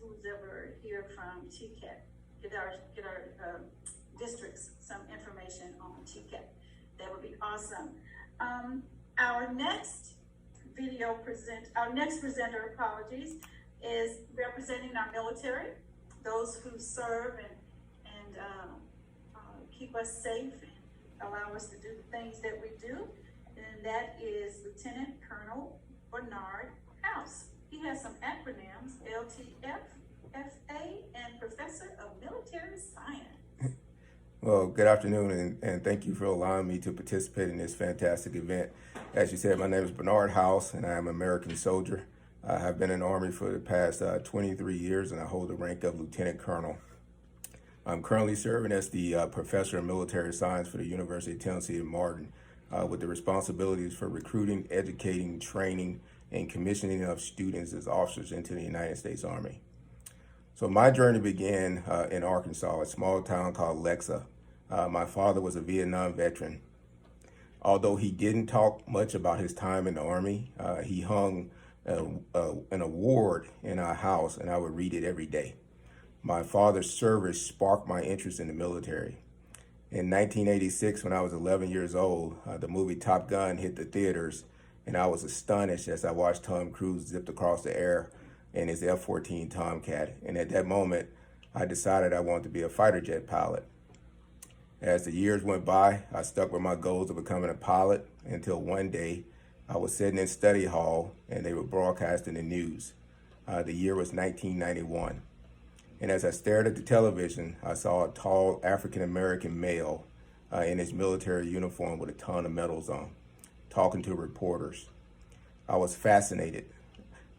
schools ever hear from TCAT, get our districts some information on TCAT. That would be awesome. Our next presenter, apologies, is representing our military, those who serve and keep us safe and allow us to do the things that we do. And that is Lieutenant Colonel Bernard House. He has some acronyms, LTF, FA, and Professor of Military Science. Well, good afternoon, and thank you for allowing me to participate in this fantastic event. As you said, my name is Bernard House, and I am an American soldier. I have been in the Army for the past 23 years, and I hold the rank of Lieutenant Colonel. I'm currently serving as the Professor of Military Science for the University of Tennessee at Martin, with the responsibilities for recruiting, educating, training, and commissioning of students as officers into the United States Army. So my journey began in Arkansas, a small town called Lexa. My father was a Vietnam veteran. Although he didn't talk much about his time in the Army, he hung an award in our house, and I would read it every day. My father's service sparked my interest in the military. In 1986, when I was 11 years old, the movie Top Gun hit the theaters, and I was astonished as I watched Tom Cruise zipped across the air in his F-14 Tomcat. And at that moment, I decided I wanted to be a fighter jet pilot. As the years went by, I stuck with my goals of becoming a pilot until one day I was sitting in study hall and they were broadcasting the news. The year was 1991. And as I stared at the television, I saw a tall African-American male in his military uniform with a ton of medals on, talking to reporters. I was fascinated.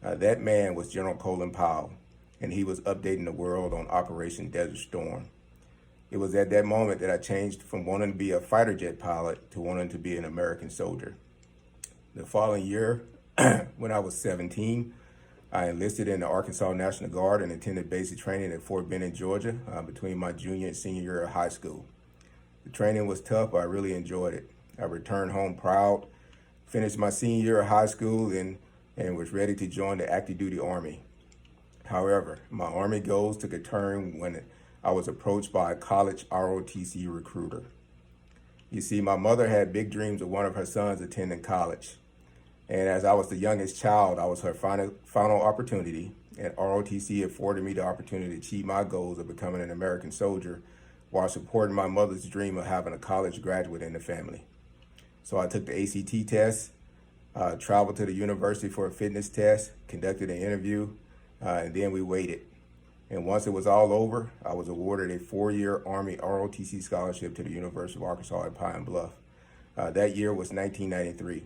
That man was General Colin Powell, and he was updating the world on Operation Desert Storm. It was at that moment that I changed from wanting to be a fighter jet pilot to wanting to be an American soldier. The following year, when I was 17, I enlisted in the Arkansas National Guard and attended basic training at Fort Benning, Georgia, between my junior and senior year of high school. The training was tough, but I really enjoyed it. I returned home proud, finished my senior year of high school, and was ready to join the active duty Army. However, my Army goals took a turn when I was approached by a college ROTC recruiter. You see, my mother had big dreams of one of her sons attending college. And as I was the youngest child, I was her final opportunity, and ROTC afforded me the opportunity to achieve my goals of becoming an American soldier while supporting my mother's dream of having a college graduate in the family. So I took the ACT test, traveled to the university for a fitness test, conducted an interview, and then we waited. And once it was all over, I was awarded a 4-year Army ROTC scholarship to the University of Arkansas at Pine Bluff. That year was 1993.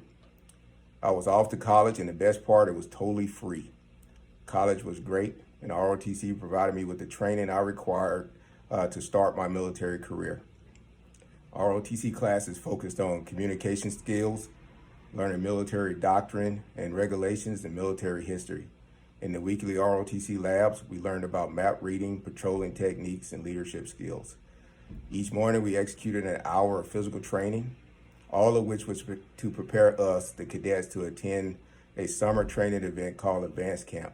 I was off to college, and the best part, it was totally free. College was great, and ROTC provided me with the training I required to start my military career. ROTC classes focused on communication skills, learning military doctrine and regulations, and military history. In the weekly ROTC labs, we learned about map reading, patrolling techniques, and leadership skills. Each morning, we executed an hour of physical training, all of which was to prepare us, the cadets, to attend a summer training event called Advanced Camp,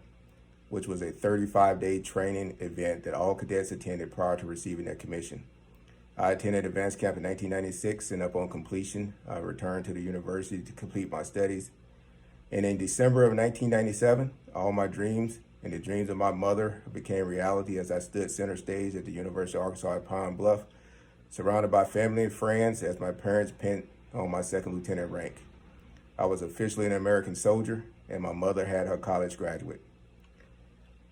which was a 35-day training event that all cadets attended prior to receiving their commission. I attended Advanced Camp in 1996, and upon completion, I returned to the university to complete my studies. And in December of 1997, all my dreams and the dreams of my mother became reality as I stood center stage at the University of Arkansas at Pine Bluff, surrounded by family and friends as my parents pinned on my second lieutenant rank. I was officially an American soldier, and my mother had her college graduate.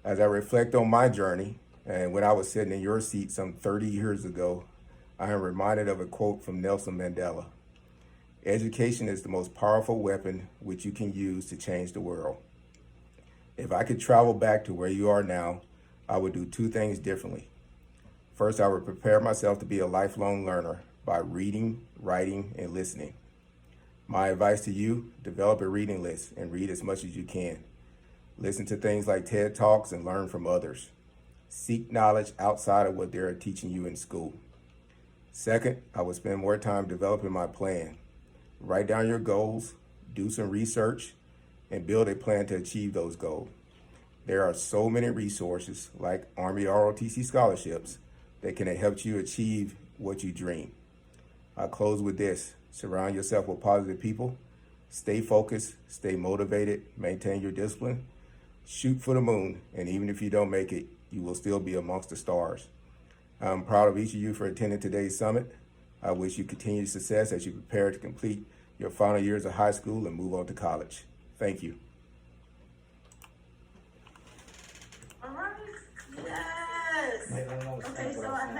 As I reflect on my journey, and when I was sitting in your seat some 30 years ago, I am reminded of a quote from Nelson Mandela. Education is the most powerful weapon which you can use to change the world. If I could travel back to where you are now, I would do 2 things differently. First, I would prepare myself to be a lifelong learner by reading, writing, and listening. My advice to you, develop a reading list and read as much as you can. Listen to things like TED Talks and learn from others. Seek knowledge outside of what they're teaching you in school. Second, I would spend more time developing my plan. Write down your goals, do some research, and build a plan to achieve those goals. There are so many resources like Army ROTC scholarships that can help you achieve what you dream. I'll close with this. Surround yourself with positive people. Stay focused, stay motivated, maintain your discipline. Shoot for the moon, and even if you don't make it, you will still be amongst the stars. I'm proud of each of you for attending today's summit. I wish you continued success as you prepare to complete your final years of high school and move on to college. Thank you. All right, yes. Okay, so I have